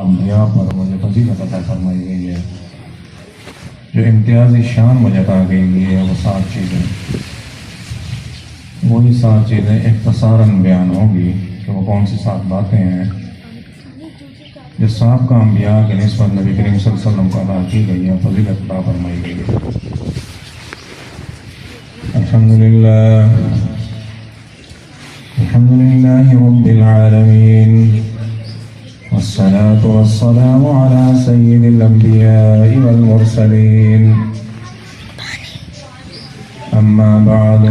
انبیاء پر مجھے فضیلت عطا فرمائی گئی ہے، جو امتیازی شان مجھے عطا گئی ہے، وہ 7 چیزیں، وہی 7 چیزیں اختصاراً بیان ہوگی کہ وہ کون سی 7 باتیں ہیں جو سابقہ انبیاء کے نسبت نبی کریم صلی اللہ علیہ وسلم کو عطا کی گئی ہے، فضیلت عطا فرمائی گئی ہے۔ الحمدللہ رب العالمین، والصلاة والسلام على سید الانبیاء والمرسلین، اما بعد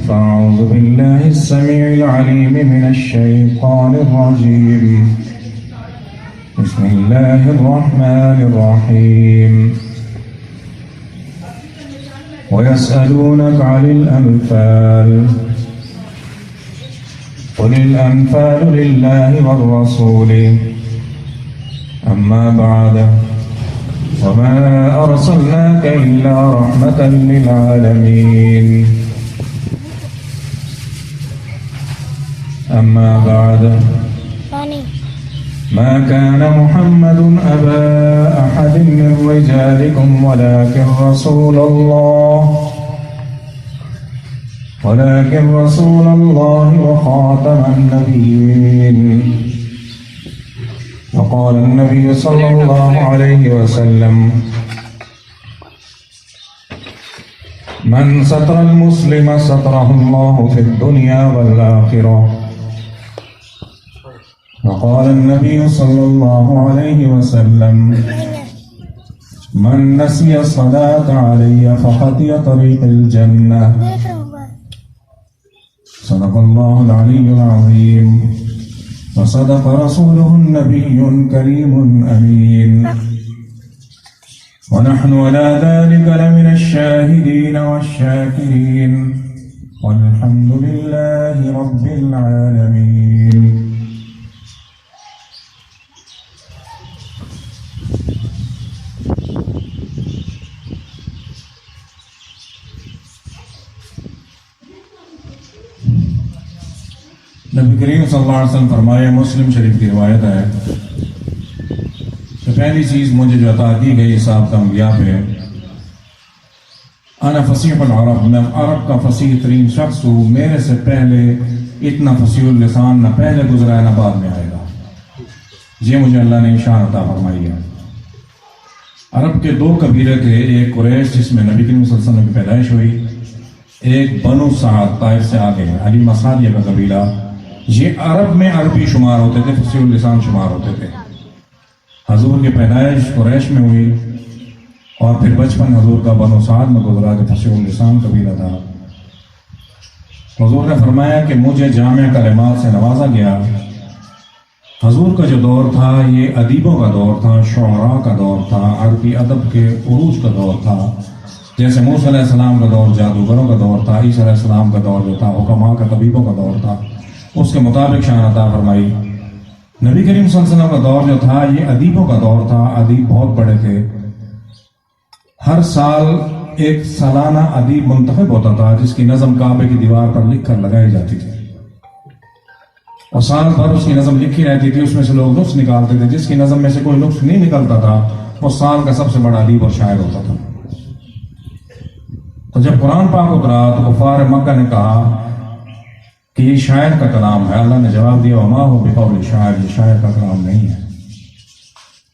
فاعوذ باللہ السمیع العلیم من الشیطان الرجیم، بسم اللہ الرحمن الرحیم، ويسألونك عن الأنفال قل الأنفال لله والرسول، أما بعد وما أرسلناك إلا رحمة للعالمين، أما بعد ما كان محمد أبا أحد من رجالكم ولكن رسول الله وخاتم النبيين، وقال النبي صلى الله عليه وسلم من ستر المسلم ستره الله في الدنيا والآخرة، وقال النبي صلى الله عليه وسلم من نسي الصلاة علي فخطي طريق الجنة، صدق الله العلي العظيم وصدق رسوله النبي الكريم الأمين، ونحن على ذلك لمن الشاهدين والشاكرين، والحمد لله رب العالمين۔ نبی کریم صلی اللہ علیہ وسلم فرمائے، مسلم شریف کی روایت ہے کہ پہلی چیز مجھے جو عطا کی گئی سابقہ انبیاء پہ، انا فصیح العرب، میں عرب کا فصیح ترین شخص ہوں، میرے سے پہلے اتنا فصیح اللسان نہ پہلے گزرا ہے نہ بعد میں آئے گا، یہ مجھے اللہ نے شان عطا فرمائی ہے۔ عرب کے 2 قبیلے تھے، ایک قریش جس میں نبی کریم صلی اللہ علیہ وسلم کی پیدائش ہوئی، ایک بنو سعد طائف سے آگے ہے، علی مسادیہ کا قبیلہ، یہ عرب میں عربی شمار ہوتے تھے، فصیح اللسان شمار ہوتے تھے۔ حضور کی پیدائش قریش میں ہوئی اور پھر بچپن حضور کا بنو سعد میں گزرا جو فصیح اللسان قبیلہ تھا۔ حضور نے فرمایا کہ مجھے جامع کلمات سے نوازا گیا۔ حضور کا جو دور تھا یہ ادیبوں کا دور تھا، شعراء کا دور تھا، عربی ادب کے عروج کا دور تھا، جیسے موسیٰ علیہ السلام کا دور جادوگروں کا دور تھا، عیسیٰ علیہ السلام کا دور جو تھا حکماء کا طبیبوں کا دور تھا، اس کے مطابق شان عطا فرمائی۔ نبی کریم صلی اللہ علیہ وسلم کا دور جو تھا یہ ادیبوں کا دور تھا، ادیب بہت بڑے تھے، ہر سال ایک سالانہ ادیب منتخب ہوتا تھا جس کی نظم کعبے کی دیوار پر لکھ کر لگائی جاتی تھی، اور سال بھر اس کی نظم لکھی رہتی تھی، اس میں سے لوگ نقص نکالتے تھے، جس کی نظم میں سے کوئی نقص نہیں نکلتا تھا وہ سال کا سب سے بڑا ادیب اور شاعر ہوتا تھا۔ تو جب قرآن پاک اترا تو کفار مکہ نے کہا کہ یہ شاعر کا کلام ہے، اللہ نے جواب دیا وما هو بقول شاعر، یہ شاعر کا کلام نہیں ہے۔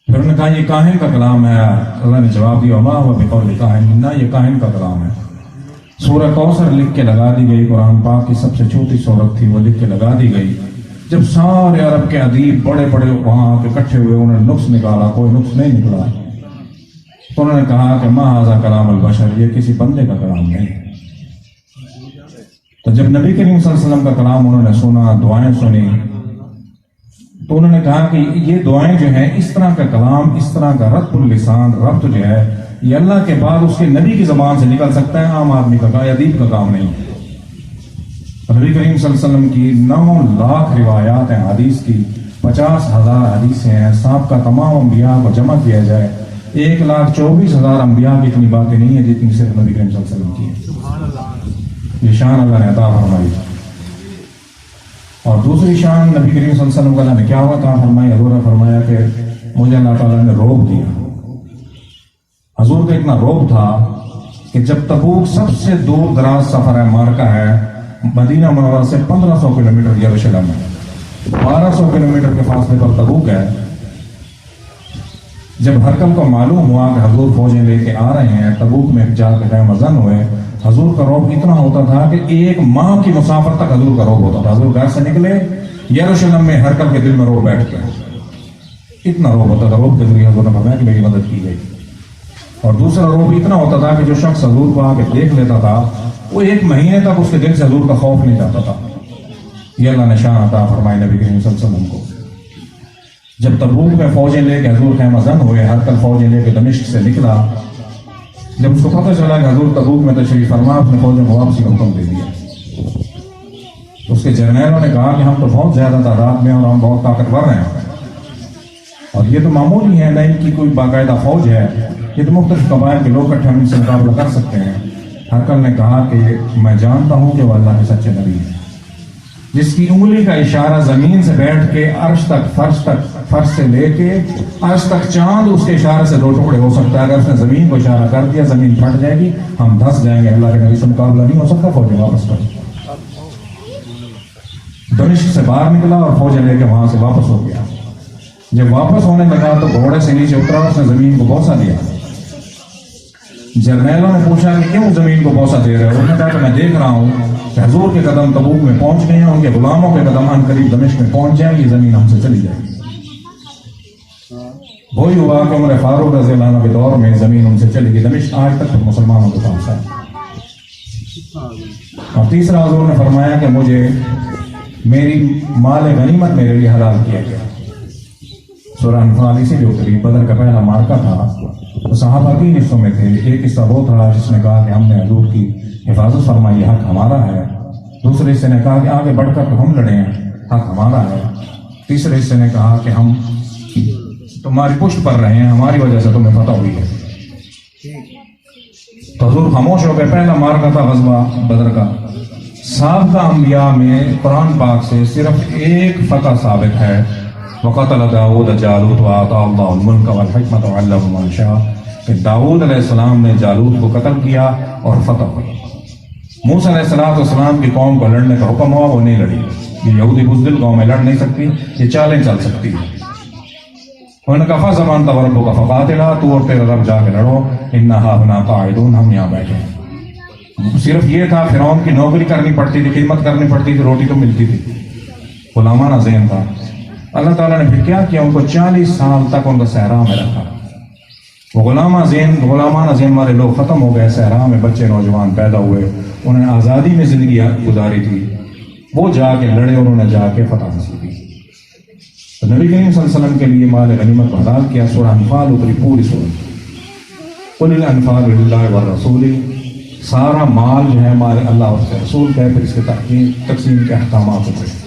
پھر انہوں نے کہا یہ کاہن کا کلام ہے، اللہ نے جواب دیا وما هو بقول کاہن، نہ یہ کاہن کا کلام ہے۔ سورہ کوثر لکھ کے لگا دی گئی، قرآن پاک کی سب سے چھوٹی سورت تھی، وہ لکھ کے لگا دی گئی۔ جب سارے عرب کے ادیب بڑے بڑے وہاں کے اکٹھے ہوئے، انہوں نے نقص نکالا، کوئی نقص نہیں نکلا، تو انہوں نے کہا کہ ما ھذا کلام البشر، یہ کسی بندے کا کلام نہیں۔ تو جب نبی کریم صلی اللہ علیہ وسلم کا کلام انہوں نے سنا، دعائیں سنی، تو انہوں نے کہا کہ یہ دعائیں جو ہیں، اس طرح کا کلام، اس طرح کا رب اللسان، ربط جو ہے، یہ اللہ کے بعد اس کے نبی کی زبان سے نکل سکتا ہے، عام آدمی کا ادیب کا کام نہیں۔ نبی کریم صلی اللہ علیہ وسلم کی 9 لاکھ روایات ہیں حدیث کی، 50,000 حدیثیں ہیں، سابقہ تمام انبیاء کو جمع کیا جائے 1,24,000 انبیاء کی اتنی باتیں نہیں ہیں جتنی صرف نبی کریم صلی اللہ علیہ وسلم کی ہیں۔ یہ شان اللہ نے عطا فرمائی۔ اور دوسری شان نبی کریم صلی اللہ علیہ وسلم کا اللہ نے کیا عطا فرمائی؟ حضور نے فرمایا مجھے اللہ تعالیٰ نے روک دیا. حضور کا اتنا روب تھا کہ جب تبوک سب سے دور دراز سفر ہے، مارکا ہے، مدینہ منورہ سے 1500 کلومیٹر یروشلم ہے، 1200 کلومیٹر کے فاصلے پر تبوک ہے. جب ہرکل کو معلوم ہوا کہ حضور فوجیں لے کے آ رہے ہیں، تبوک میں جا کے خیمہ زن ہوئے، حضور کا روب اتنا ہوتا تھا کہ ایک ماہ کی مسافر تک حضور کا روب ہوتا تھا. حضور گھر سے نکلے، یروشلم میں ہرکل کے دل میں روب بیٹھ گیا. اتنا روب ہوتا تھا. روب کے ذریعے حضور نے فرمایا کہ میری مدد کی گئی. اور دوسرا روب اتنا ہوتا تھا کہ جو شخص حضور کو آ کے دیکھ لیتا تھا وہ ایک مہینے تک اس کے دل سے حضور کا خوف نہیں جاتا تھا. یہ اللہ نے شان عطا فرمائی نبی کریم صلی اللہ علیہ وسلم کو. جب تبوک میں فوجیں لے کے حضور خیمہ زن ہوئے، ہرکل فوجیں لے کے دمشق سے نکلا، جب اس کو پتہ چلا کہ حضور تبوک میں تشریف فرما، اپنے فوجوں کو واپسی کا حکم دے دیا. اس کے جرنیلوں نے کہا کہ ہم تو بہت زیادہ تعداد میں اور ہم بہت طاقتور ہیں، اور یہ تو معمولی ہے، نہ ان کی کوئی باقاعدہ فوج ہے، یہ تو مختلف قبائل کے لوگ اکٹھے ہم ان سے مقابلہ کر سکتے ہیں. ہرکل نے کہا کہ میں جانتا ہوں کہ وہ اللہ کے سچے نبی ہیں، جس کی انگلی کا اشارہ زمین سے بیٹھ کے عرش تک، فرش سے لے کے عرش تک چاند اس کے اشارے سے 2 ٹکڑے ہو سکتا ہے. اگر اس نے زمین کو اشارہ کر دیا زمین پھٹ جائے گی، ہم دھس جائیں گے. اللہ کے نبی سے مقابلہ نہیں ہو سکتا. فوجیں واپس کر دمشق سے باہر نکلا اور فوجیں لے کے وہاں سے واپس ہو گیا. جب واپس ہونے لگا تو گھوڑے سے نیچے اترا، اس نے زمین کو بوسہ دیا. جرنیلوں نے پوچھا کہ کیوں زمین کو بوسہ دے رہے ہو؟ انہوں نے کہا کہ میں دیکھ رہا ہوں کہ حضور کے قدم تبوک میں پہنچ گئے ہیں، ان کے غلاموں کے قدم ان قریب دمشق میں پہنچ جائیں، یہ زمین ہم سے چلی جائے گی. وہی ہوا کہ عمر فاروق رضی اللہ عنہ کے دور میں زمین ان سے چلی گئی. دمشق آج تک مسلمانوں کے پاس ہے. اور تیسرا حضور نے فرمایا کہ مجھے میری مال غنیمت میرے لیے حلال کیا گیا. سورہ انفال اسی لیے اتری. بدر کا پہلا مارکا تھا تو صحابہ 3 حصوں میں تھے. ایک حصہ وہ تھا جس نے کہا کہ ہم نے حضور کی حفاظت فرمائی، یہ حق ہمارا ہے. دوسرے حصے نے کہا کہ آگے بڑھ کر تو ہم لڑیں، حق ہمارا ہے. تیسرے حصے نے کہا کہ ہم تمہاری پشت پر رہے ہیں، ہماری وجہ سے تمہیں فتح ہوئی ہے. تو حضور خاموش ہو گئے. پہلا مارکا تھا غزوہ بدر کا. سابقہ انبیاء میں قرآن پاک سے صرف ایک فتح ثابت ہے، وَقَتَلَ دَاوُودَ جَالُوتَ وَآتَاهُ اللَّهُ الْمُلْكَ وَالْحِكْمَةَ وَعَلَّمَهُ مَا يَشَاءُ، کہ داؤد علیہ السلام نے جالوت کو قتل کیا اور فتح ہوئی. موسیٰ علیہ السلام کی قوم کو لڑنے کا حکم ہوا، وہ نہیں لڑی. یہ یہودی بزدل قوم میں لڑ نہیں سکتی، یہ چالیں چل سکتی ہے. انہوں نے کہا فَزَمَانْ تَوَرَّبُّكَ فَقَاتِلَا، تو اور تیرا رب جا کے لڑو، اِنَّا هَاهُنَا قَاعِدُونَ، ہم یہاں بیٹھے ہیں. صرف یہ تھا فرعون کی نوکری کرنی پڑتی تھی، خدمت کرنی پڑتی تھی، روٹی تو ملتی تھی. غلامانہ ذہن تھا. اللہ تعالیٰ نے پھر کیا کیا؟ ان کو 40 سال تک ان کو صحرا میں رکھا. وہ غلامانہ ذہن والے لوگ ختم ہو گئے. صحرا میں بچے نوجوان پیدا ہوئے، انہوں نے آزادی میں زندگی گزاری تھی. وہ جا کے لڑے، انہوں نے جا کے فتح حاصل کی. تو نبی کریم صلی اللہ علیہ وسلم کے لیے مال غنیمت کو حلال کیا. سورہ انفال اتری، پوری سورہ. قُلِ الْأَنفَالُ لِلَّهِ وَالرَّسُولِ، سارا مال جو ہے مال اللہ اور اس کے رسول کا ہے. پھر اس کے تقسیم کے احکامات ہوتے ہیں.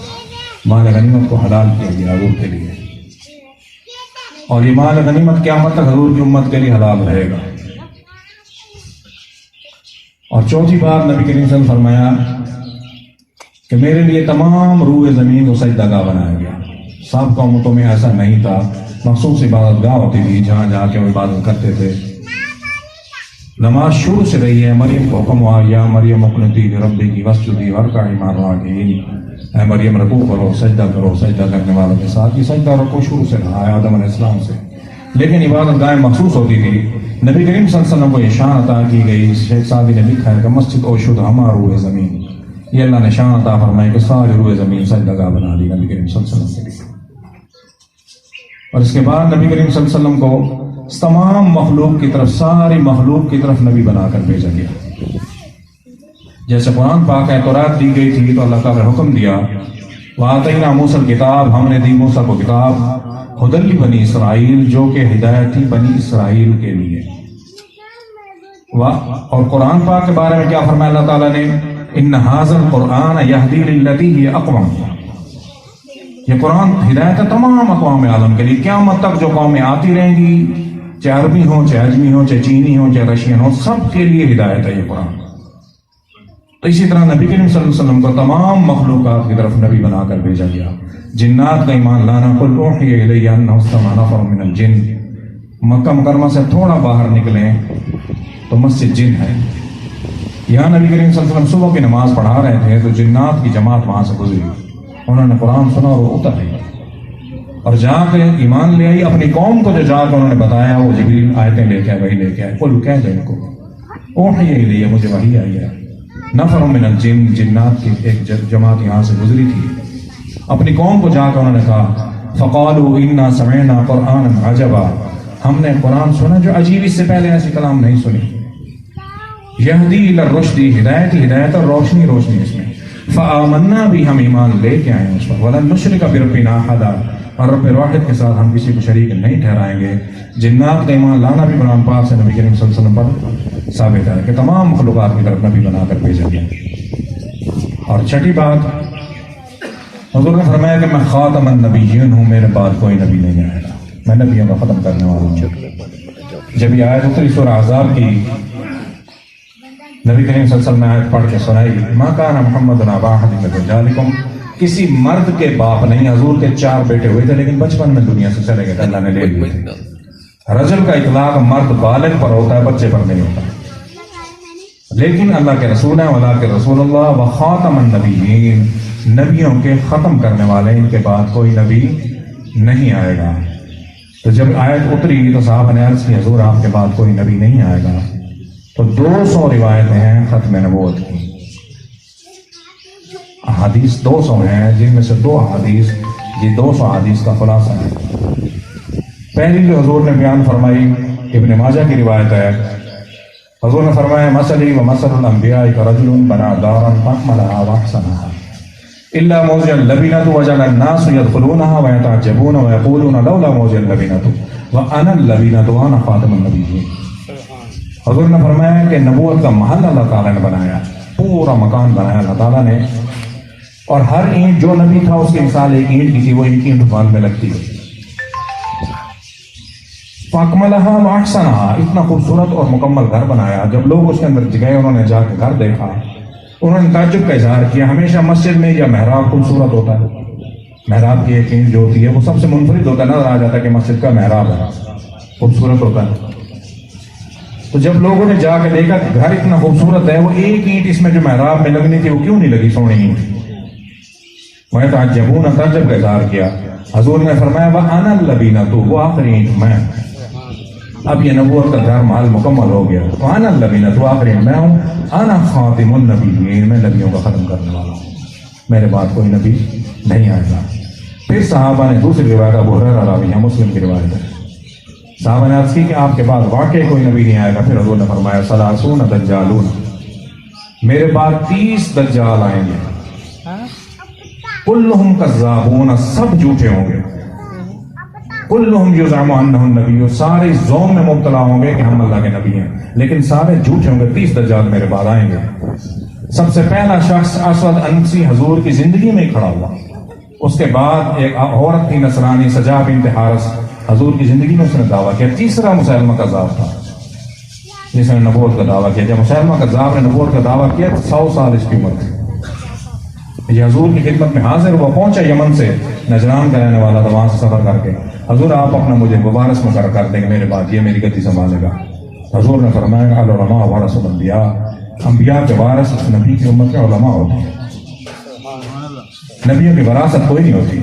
مال غنیمت کو حلال کیا گیا حضور کے لیے، اور یہ مال غنیمت قیامت تک حضور کی امت کے لیے حلال رہے گا. اور چوتھی بات نبی کریم صلی اللہ علیہ وسلم نے فرمایا کہ میرے لیے تمام روئے زمین کو سجدہ گاہ بنایا گیا. سابقہ امتوں میں ایسا نہیں تھا. مخصوص عبادت گاہ ہوتی تھی جہاں جا کے وہ عبادت کرتے تھے. نماز شروع سے رہی ہے. مریم کو حکم ہوا یا مریم اقنتی لربکی واسجدی وارکعی مع الراکعین، اے مریم رکوع کرو، سجدہ کرو سجدہ کرنے والوں کے ساتھ. یہ سجدہ رکوع شروع سے رہا ہے آدم علیہ السلام سے، لیکن عبادت گاہیں مخصوص ہوتی تھی. نبی کریم صلی اللہ علیہ وسلم کو یہ شان عطا کی گئی. شیخ سعدی نے لکھا ہے کہ مسجد او شد ہما روئے زمین، یہ اللہ نے شان عطا فرمائی کہ سارے روئے زمین سجدہ گاہ بنا دی نبی کریم صلی اللہ علیہ وسلم کے لیے. اور اس کے بعد نبی کریم صلی اللہ علیہ وسلم کو تمام مخلوق کی طرف، ساری مخلوق کی طرف نبی بنا کر بھیجا گیا. جیسے قرآن پاک ہے تورات دی گئی تھی تو اللہ تعالیٰ نے حکم دیا وَآتَيْنَا مُوسَى الْكِتَابَ، ہم نے دی موسیٰ کو کتاب، ہدی لبنی اسرائیل، جو کہ ہدایت تھی بنی اسرائیل کے لیے. اور قرآن پاک کے بارے میں کیا فرمایا اللہ تعالیٰ نے؟ إِنَّ هَٰذَا الْقُرْآنَ يَهْدِي لِلَّتِي هِيَ أَقْوَمُ، یہ قرآن ہدایت ہے تمام اقوام عالم کے لیے. قیامت تک جو قومیں آتی رہیں گی، چاہے عربی ہوں، چاہے اجمی ہوں، چاہے چینی ہوں، چاہے رشین ہوں، سب کے لیے ہدایت ہے یہ قرآن. تو اسی طرح نبی کریم صلی اللہ علیہ وسلم کو تمام مخلوقات کی طرف نبی بنا کر بھیجا گیا. جنات کا ایمان لانا، قل اوحی الی انہ استمع نفر من الجن، مکہ مکرمہ سے تھوڑا باہر نکلیں تو مسجد جن ہے، یہاں نبی کریم صلی اللہ علیہ وسلم صبح کی نماز پڑھا رہے تھے تو جنات کی جماعت وہاں سے گزری، انہوں نے قرآن سنا اور وہ اتر آئی اور جا کے ایمان لے آئی۔ اپنی قوم کو جو جا کے انہوں نے بتایا وہ جبریل آیتیں لے کے آئے، وہی لے کے آئے، قل کہہ دیں ان کو اوحی الی، مجھے وحی آئی ہے، نفر من الجن، جنات کی ایک جماعت یہاں سے گزری تھی۔ اپنی قوم کو جا کے انہوں نے کہا فقالوا انا سمعنا قرآنا عجبا، ہم نے قرآن سنا جو عجیب، اس سے پہلے ایسی کلام نہیں سنی، یہدی الی الرشد، ہدایت ہی ہدایت اور روشنی روشنی اس میں، فآمنا بھی، ہم ایمان لے کے آئے اس پر، ولن نشرک بربنا احدا، اور رب واحد کے ساتھ ہم کسی کو شریک نہیں ٹھہرائیں گے۔ جنات کا ایمان لانا بھی قرآن پاک سے نبی کریم صلی اللہ علیہ وسلم پر ثابت ہے کہ تمام مخلوقات کی طرف نبی بنا کر بھیجا گیا۔ اور چھٹی بات، حضور نے فرمایا کہ میں خاتم النبیین ہوں، میرے بعد کوئی نبی نہیں آئے گا، میں نبیوں کا ختم کرنے والا ہوں۔ جب یہ آیت اتری سورہ احزاب کی، نبی کریم صلی اللہ علیہ وسلم نے آیت پڑھ کے سنائی، ما کان محمد ابا احد من رجالکم، کسی مرد کے باپ نہیں، حضور کے 4 بیٹے ہوئے تھے لیکن بچپن میں دنیا سے چلے گئے، اللہ نے لے لیے تھے۔ رجل کا اطلاق مرد بالغ پر ہوتا ہے، بچے پر نہیں ہوتا، لیکن اللہ کے رسول ہیں، ولا کے رسول اللہ وخاتم النبیین، نبیوں کے ختم کرنے والے، ان کے بعد کوئی نبی نہیں آئے گا۔ تو جب آیت اتری تو صحابہ نے عرض کی حضور آپ کے بعد کوئی نبی نہیں آئے گا، تو 200 روایتیں ہیں ختم نبوت کی، احادیث 200 ہیں، جن میں سے 2 احادیث، یہ 200 احادیث کا خلاصہ ہے۔ پہلی جو حضور نے بیان فرمائی ابن ماجہ کی روایت ہے، حضور نے فرمایا مثلی و مثل الانبیاء کرجل بنا دارا فاکملھا واحسنھا الا موضع اللبنۃ وجعل الناس يدخلونها ويتعجبون ويقولون لولا موضع اللبنۃ وانا اللبنۃ وانا خاتم النبیین۔ حضور نے فرمایا کہ نبوت کا محل اللہ تعالیٰ نے بنایا، پورا مکان بنایا اللہ تعالیٰ نے، اور ہر اینٹ جو نبی تھا اس کی مثال ایک اینٹ کی تھی، وہ اینٹ دکان میں لگتی ہے۔ فاکملھا واحسنھا، اتنا خوبصورت اور مکمل گھر بنایا، جب لوگ اس کے اندر گئے، انہوں نے جا کے گھر دیکھا، انہوں نے تعجب کا اظہار کیا۔ ہمیشہ مسجد میں یا محراب خوبصورت ہوتا ہے، محراب کی ایک اینٹ جو ہوتی ہے وہ سب سے منفرد ہوتا ہے، نظر آ جاتا ہے کہ مسجد کا محراب ہے، خوبصورت ہوتا ہے۔ تو جب لوگوں نے جا کے دیکھا کہ گھر اتنا خوبصورت ہے، وہ ایک اینٹ اس میں جو محراب میں لگنی تھی وہ کیوں نہیں لگی، سونی اینٹ، وہ تعجبون، تعجب کا اظہار کیا۔ حضور نے فرمایا وَأَنَا اللَّبِينَةُ، وہ آخری اینٹ میں، اب یہ نبوت کا گھر محل مکمل ہو گیا۔ وَأَنَا اللَّبِينَةُ، وہ آخری اینٹ میں ہوں، أَنَا خَاتِمُ النَّبِيِّينَ، میں نبیوں کا ختم کرنے والا ہوں، میرے بعد کوئی نبی نہیں آئے گا۔ پھر صحابہ نے دوسری روایت، ابو ہریرہ راوی ہے، مسلم کی روایت ہے، صحابہ نے عرض کی کہ آپ کے بعد واقعی کوئی نبی نہیں آئے گا۔ پھر حضور نے فرمایا ثلاثون دجالون، میرے بعد 30 دجال آئیں گے، کلہم کذابون، سب جھوٹے ہوں گے، کلہم یزعم انہ النبی، سارے زوم میں مبتلا ہوں گے کہ ہم اللہ کے نبی ہیں، لیکن سارے جھوٹے ہوں گے۔ 30 دجال میرے بعد آئیں گے۔ سب سے پہلا شخص اسود انسی حضور کی زندگی میں ہی کھڑا ہوا، اس کے بعد ایک عورت تھی نصرانی سجا بنت حارث، حضور کی زندگی میں اس نے دعویٰ کیا۔ تیسرا مسیلمہ کذاب تھا جس نے نبوت کا دعویٰ کیا۔ جب مسیلمہ کذاب نے نبوت کا دعویٰ کیا تو 100 سال اس کی عمر تھی۔ یہ حضور کی خدمت میں حاضر ہوا، پہنچا یمن سے، نجران کا رہنے والا تھا، وہاں سے سفر کر کے، حضور آپ اپنا مجھے وارث مقرر کر دیں گے، میرے بعد یہ میری گدی سنبھالے گا۔ حضور نے فرمایا العلماء ورثۃ الانبیاء، انبیاء کے وارث نبی کی امت میں علماء ہوتے ہیں، نبیوں کی وراثت کوئی نہیں ہوتی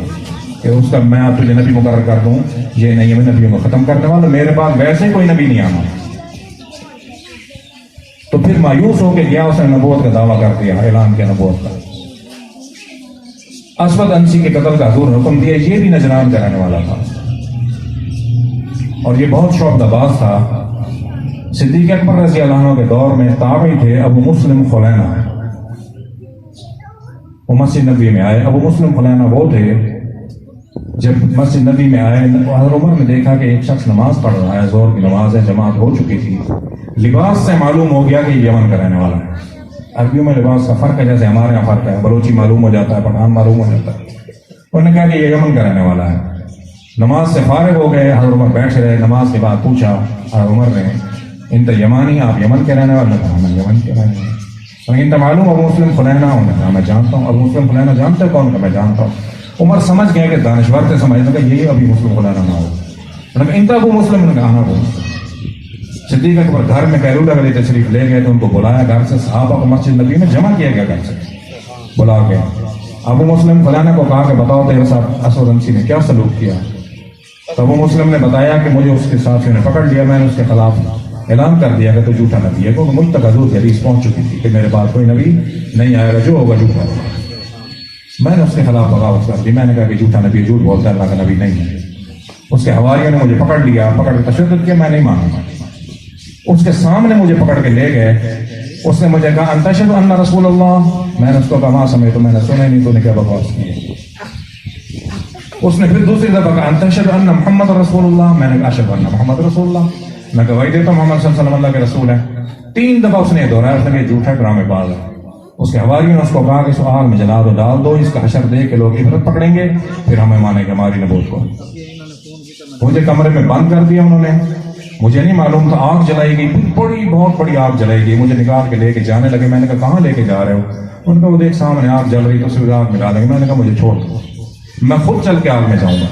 کہ اس کا میں آپ تجھے نبی مقرر کر دوں، یہ نہیں ہے، میں نبیوں کو ختم کرنے والا، میرے بعد ویسے کوئی نبی نہیں آنا۔ تو پھر مایوس ہو کے گیا، اس نے نبوت کا دعویٰ کر دیا، اعلان کیا نبوت کا۔ اسود انسی کے قتل کا حضور نے حکم دیا، یہ بھی نجران کا رہنے والا تھا اور یہ بہت شعبہ باز تھا۔ صدیق اکبر رضی اللہ عنہ کے دور میں تابعی تھے ابو مسلم خلینہ، وہ مسجد نبی میں آئے۔ ابو مسلم خلینہ وہ تھے، جب مسجد نبی میں آئے، حضرت عمر نے دیکھا کہ ایک شخص نماز پڑھ رہا ہے، ظہر کی نماز ہے، جماعت ہو چکی تھی، لباس سے معلوم ہو گیا کہ یہ یمن کا رہنے والا ہے۔ عربیوں میں لباس کا فرق ہے، جیسے ہمارے یہاں فرق ہے، بلوچی معلوم ہو جاتا ہے، پٹھان معلوم ہو جاتا ہے۔ انہوں نے کہا کہ یہ یمن کا رہنے والا ہے۔ نماز سے فارغ ہو گئے، حضرت عمر بیٹھے رہے، نماز کے بعد پوچھا حضرت عمر نے انت یمانی، آپ یمن کے رہنے والے؟ کہا میں یمن کے رہنے والے۔ انت معلوم ابو مسلم خلینہ؟ انہوں نے کہا میں جانتا ہوں۔ ابو مسلم خلینہ جانتے کون؟ کہ میں جانتا ہوں۔ عمر سمجھ گیا کہ دانشور سے سمجھنے کا یہی ابھی مسلم کو لانا نہ ہو، ان کا کو مسلم نے کہا کو صدیق اکبر گھر میں بیرولہ علیہ تشریف لے گئے تو ان کو بلایا گھر سے، صحابہ کو مسجد نبی میں جمع کیا گیا گھر سے بلا کے، ابو مسلم فلانا کو کہا کہ بتاؤ تیرے ساتھ اسود انسی نے کیا سلوک کیا؟ تو ابو مسلم نے بتایا کہ مجھے اس کے ساتھیوں نے پکڑ لیا، میں نے اس کے خلاف اعلان کر دیا کہ تو جھوٹا نبی ہے، کیونکہ مجھ تک حضور کی حدیث پہنچ چکی تھی کہ میرے بعد کوئی نبی نہیں آئے گا، جو ہوگا جھوٹا ہوگا۔ میں نے اس کے خلاف بغاوت کر دی، میں نے کہا کہ جھوٹا نبی جھوٹ بولتا ہے، اللہ کا نبی نہیں ہے۔ اس کے حواریوں نے مجھے پکڑ لیا، پکڑ کے تشدد کیا، میں نہیں مانا۔ اس کے سامنے مجھے پکڑ کے لے گئے، اس نے مجھے کہا ان تشہد ان رسول اللہ، میں نے اس کو کہا ماں سمے تو میں نے سنا نہیں، تو نے کیا بکواس کی ہے۔ اس نے پھر دوسری دفعہ کہا ان تشہد ان محمد رسول اللہ، میں نے کہا اشہد ان محمد رسول اللہ، میں گواہی دیتا ہوں محمد صلی اللہ علیہ وسلم اللہ کے رسول ہے۔ 3 دفعہ اس نے دہرایا، اس نے کہا جھوٹا ڈرامے باز ہے۔ اس کے حواریوں نے اس کو کہا کہ اس کو آگ میں جلا دو، ڈال دو، اس کا حشر دے کے لوگ عبرت پکڑیں گے، پھر ہمیں مانے گے ہماری نبوت کو۔ مجھے کمرے میں بند کر دیا انہوں نے، مجھے نہیں معلوم تھا، آگ جلائی گئی، بہت بڑی آگ جلائی گئی، مجھے نکال کے لے کے جانے لگے۔ میں نے کہا کہاں لے کے جا رہے ہو؟ ان کو وہ دیکھ سامنے آگ جل رہی تو اس میں آگ میں ڈالیں گے۔ میں نے کہا مجھے چھوڑ دو، میں خود چل کے آگ میں جاؤں گا۔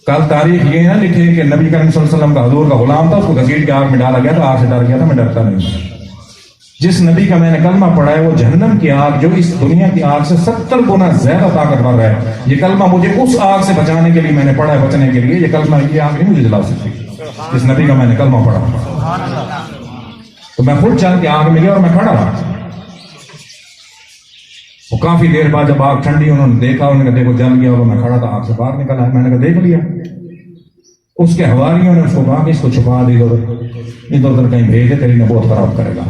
کل تاریخ یہ نہ لکھے کہ نبی کریم صلی اللہ علیہ وسلم کا حضور کا غلام تھا، اس کو گھسیٹ کے آگ میں ڈالا گیا تھا، آگ سے ڈر گیا تھا، میں ڈرتا نہیں۔ جس نبی کا میں نے کلمہ پڑھا ہے وہ جہنم کی آگ جو اس دنیا کی آگ سے 70 گنا زیادہ طاقتور ہے، یہ کلمہ مجھے اس آگ سے بچانے کے لیے میں نے پڑھا ہے، بچنے کے لیے۔ یہ کلمہ یہ آگ نہیں مجھے جلا سکتی، جس نبی کا میں نے کلمہ پڑھا۔ تو میں خود چل کے آگ میں گیا اور میں کھڑا رہا۔ وہ کافی دیر بعد جب آگ ٹھنڈی انہوں نے دیکھا، انہوں نے کہا دیکھو جل گیا، اور میں کھڑا تھا، آگ سے باہر نکلا ہے۔ میں نے کہا دیکھ لیا۔ اس کے حواریوں نے اس کو کہا کہ اس کو چھپا دے، ادھر ادھر کہیں بھیج دے، تیری نبوت خراب کرے گا۔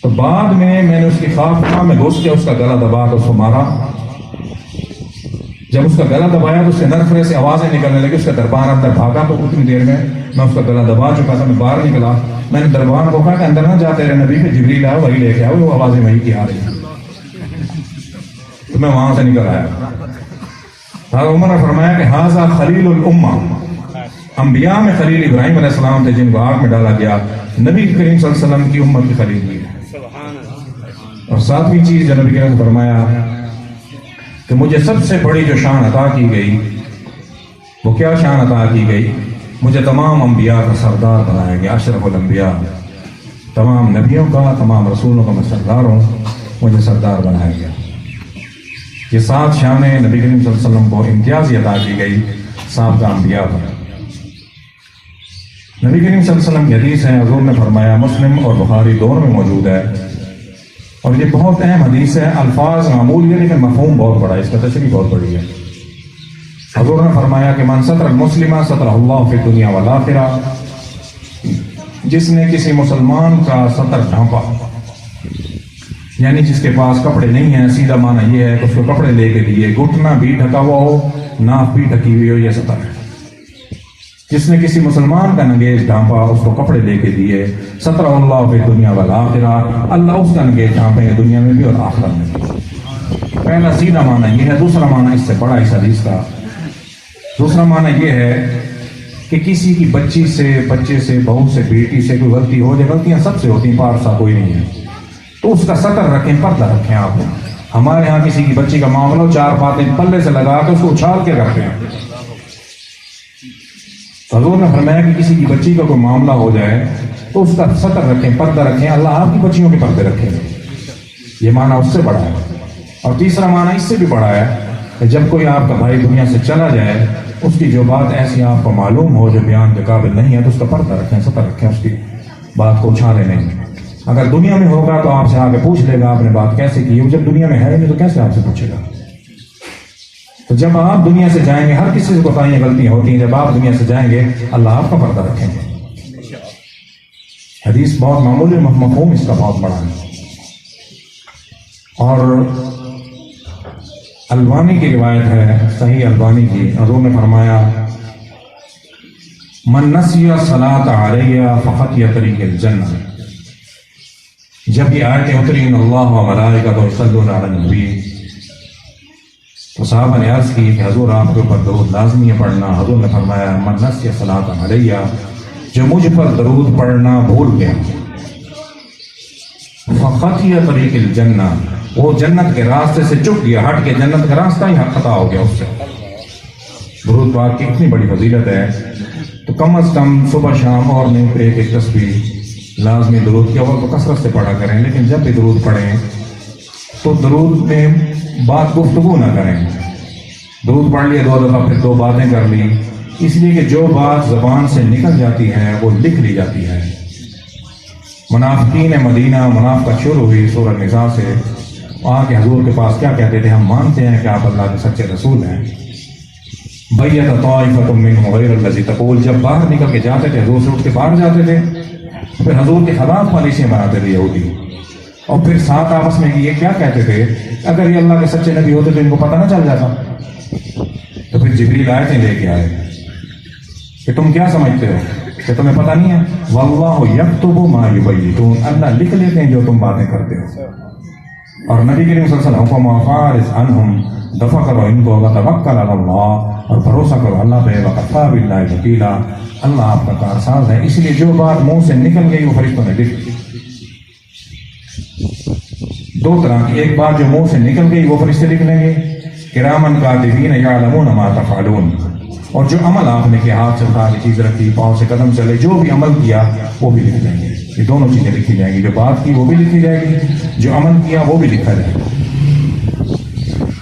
تو بعد میں نے اس کی خواہ میں گھس کے اس کا گلا دبا کے اس کو مارا۔ جب اس کا گلا دبایا تو اس کے نرخرے سے آوازیں نکلنے لگی، اس کا دربان اندر بھاگا، تو اتنی دیر میں اس کا گلا دبا چکا تھا، میں باہر نکلا۔ میں نے دربان کو کہا کہ اندر نہ جا، تیرے نبی پہ جبریل آیا، وہی لے کے آؤ، وہ آوازیں وہی کی آ رہی۔ تو میں وہاں سے نکل آیا۔ حضرت عمر نے فرمایا کہ ھذا خلیل الامہ، انبیاء میں خلیل ابراہیم علیہ السلام تھے جن کو آگ میں ڈالا گیا، نبی کریم صلی اللہ علیہ وسلم کی امت کی خلیل بھی ہے۔ اور 7ویں چیز جو نبی کریم نے فرمایا کہ مجھے سب سے بڑی جو شان عطا کی گئی، وہ کیا شان عطا کی گئی؟ مجھے تمام انبیاء کا سردار بنایا گیا، اشرف الانبیاء، تمام نبیوں کا، تمام رسولوں کا میں سردار ہوں، مجھے سردار بنایا گیا۔ یہ 7 شانیں نبی کریم صلی اللہ علیہ وسلم کو امتیازی عطا کی گئی سابقہ انبیاء پر۔ نبی کریم صلی اللہ علیہ وسلم کی حدیث ہے، حضور نے فرمایا، مسلم اور بخاری دونوں میں موجود ہے، اور یہ بہت اہم حدیث ہے، الفاظ معمول ہے لیکن مفہوم بہت بڑا ہے، اس کا تشریح بہت بڑی ہے۔ حضور نے فرمایا کہ من ستر المسلمہ سترہ اللہ فی الدنیا والآخرہ، جس نے کسی مسلمان کا ستر ڈھانپا، یعنی جس کے پاس کپڑے نہیں ہیں، سیدھا معنی یہ ہے کہ اس کو کپڑے لے کے دیے، گھٹنا بھی ڈھکا ہوا ہو، ناف بھی ڈھکی ہوئی ہو، یہ ستر ہے۔ جس نے کسی مسلمان کا نگیج ڈھانپا، اس کو کپڑے لے کے دیے، سترہ اللہ فی الدنیا والآخرہ، اللہ اس کا نگیج ڈھانپیں گے دنیا میں بھی اور آخرت میں بھی۔ پہلا سیدھا معنی یہ ہے۔ دوسرا معنی اس سے بڑا اس حدیث کا، دوسرا معنی یہ ہے کہ کسی کی بچی سے، بچے سے، بہو سے، بیٹی سے کوئی غلطی ہو جائے، غلطیاں سب سے ہوتی ہیں، پارسا کوئی نہیں ہے، تو اس کا ستر رکھیں، پردہ رکھیں۔ آپ ہمارے ہاں کسی کی بچی کا معاملہ ہو، 4 باتیں پلے سے لگا کے اس کو اچھال کے رکھتے ہیں۔ حضور نے فرمایا کہ کسی کی بچی کا کوئی معاملہ ہو جائے تو اس کا ستر رکھیں، پردہ رکھیں، اللہ آپ کی بچیوں کے پردے رکھیں گے۔ یہ معنی اس سے بڑا ہے۔ اور تیسرا معنی اس سے بھی بڑا ہے کہ جب کوئی آپ کا بھائی دنیا سے چلا جائے، اس کی جو بات ایسی آپ کو معلوم ہو جو بیان کے قابل نہیں ہے، تو اس کا پردہ رکھیں، ستر رکھیں، اس کی بات کو اچھالے نہیں۔ اگر دنیا میں ہوگا تو آپ سے آگے پوچھ لے گا آپ نے بات کیسے کی، وہ جب دنیا میں ہے نہیں تو کیسے آپ سے پوچھے گا؟ تو جب آپ دنیا سے جائیں گے، ہر کسی سے کوتاہیاں غلطیاں ہوتی ہیں، جب آپ دنیا سے جائیں گے اللہ آپ کا پردہ رکھیں گے۔ حدیث بہت معمولی، مفہوم اس کا بہت بڑا ہے۔ اور البانی کی روایت ہے، صحیح البانی کی، حضور نے فرمایا من نسی الصلاۃ علیہ فقط یطریق الجنہ۔ جب یہ آیتیں اتری ان اللہ و ملائکۃہ یصلون علی النبی، تو صحابہ نے عرض کی کہ حضور آپ کے اوپر درود لازمی ہے پڑھنا۔ حضور نے فرمایا من نسی الصلاۃ علیہ، جو مجھ پر درود پڑھنا بھول گیا، فقط یطریق الجنہ، وہ جنت کے راستے سے چک گیا، ہٹ کے جنت کا راستہ ہی خطا ہو گیا اس سے۔ درود پاک کی اتنی بڑی فضیلت ہے، تو کم از کم صبح شام اور نہیں پہ ایک تسبیح لازمی درود کی اور تو کثرت سے پڑھا کریں، لیکن جب بھی درود پڑھیں تو درود میں بات گفتگو نہ کریں۔ درود پڑھ لیے 2 دفعہ، پھر 2 باتیں کر لی، اس لیے کہ جو بات زبان سے نکل جاتی ہے وہ لکھ لی جاتی ہے۔ منافقین مدینہ منافقت شروع ہوئی سورہ نساء سے، آ کے حضور کے پاس کیا کہتے تھے؟ ہم مانتے ہیں کہ آپ اللہ کے سچے رسول ہیں۔ بیت طائفۃ منہم غیر الذی تقول، جب باہر نکل کے جاتے تھے حضور سے اٹھ کے باہر جاتے تھے، پھر حضور کے خلاف پالیسیاں بناتے تھے یہودی، اور پھر ساتھ آپس میں یہ کیا کہتے تھے؟ اگر یہ اللہ کے سچے نبی ہوتے تو ان کو پتہ نہ چل جاتا۔ تو پھر جبریل آیتیں لے کے آئے کہ تم کیا سمجھتے ہو کہ تمہیں پتہ نہیں ہے؟ واللہ یکتب ما یبیتون، اللہ لکھ لیتے ہیں جو تم باتیں کرتے ہو۔ اور نبی کریم صلی اللہ علیہ وسلم حکم فارس عنہم، دفع کرو ان کو، وتوکل علی اللہ، اور بھروسہ کرو اللہ پہ، وکفی باللہ وکیلا، اللہ آپ کا کارساز ہے۔ اس لیے جو بات منہ سے نکل گئی وہ فرشتوں نے لکھ دی۔ 2 طرح کی، ایک بات جو منہ سے نکل گئی وہ فرشتے لکھ لیں گے، کرامن کاتبین یعلمون ما تفعلون، اور جو عمل آپ نے کیا، ہاتھ سے اٹھا کے چیز رکھی، پاؤں سے قدم چلے، جو بھی عمل کیا وہ بھی لکھ لیں گے۔ یہ دونوں چیزیں لکھی جائیں گی، جو بات کی وہ بھی لکھی جائے گی، جو عمل کیا وہ بھی لکھا جائے گا۔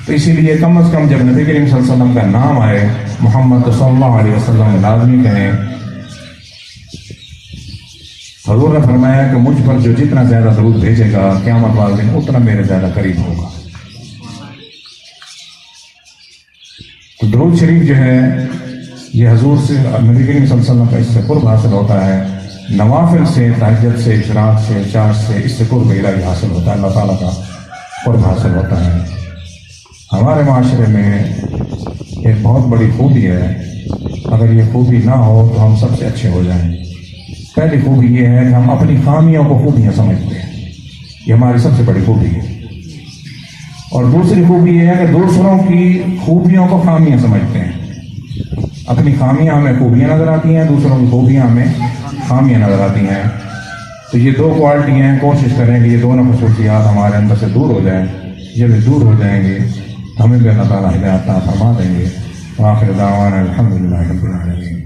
تو اسی لیے کم از کم جب نبی کریم صلی اللہ علیہ وسلم کا نام آئے محمد صلی اللہ علیہ وسلم لازمی کہیں۔ حضور نے فرمایا کہ مجھ پر جو جتنا زیادہ درود بھیجے گا قیامت والے دن اتنا میرے زیادہ قریب ہوگا۔ تو درود شریف جو ہے یہ حضور سے، نبی کریم صلی اللہ علیہ وسلم کا اس سے قرب حاصل ہوتا ہے، نوافل سے، تہجد سے، اشراق سے، چاش سے، اس سے قرب الہی حاصل ہوتا ہے، اللہ تعالیٰ کا قرب حاصل ہوتا ہے۔ ہمارے معاشرے میں ایک بہت بڑی خوبی ہے، اگر یہ خوبی نہ ہو تو ہم سب سے اچھے ہو جائیں۔ پہلی خوبی یہ ہے کہ ہم اپنی خامیوں کو خوبیاں سمجھتے ہیں، یہ ہماری سب سے بڑی خوبی ہے۔ اور دوسری خوبی یہ ہے کہ دوسروں کی خوبیوں کو خامیاں سمجھتے ہیں۔ اپنی خامیاں ہمیں خوبیاں نظر آتی ہیں، دوسروں کی خوبیاں ہمیں خامیاں نظر آتی ہیں۔ تو یہ 2 کوالٹیاں ہیں، کوشش کریں کہ یہ دونوں خصوصیات ہمارے اندر سے دور ہو جائیں۔ جب یہ دور ہو جائیں گے ہمیں بھی اللہ تعالیٰ ہدایت عطا فرما دیں گے۔ وآخر دعوانا الحمدللہ رب العالمین۔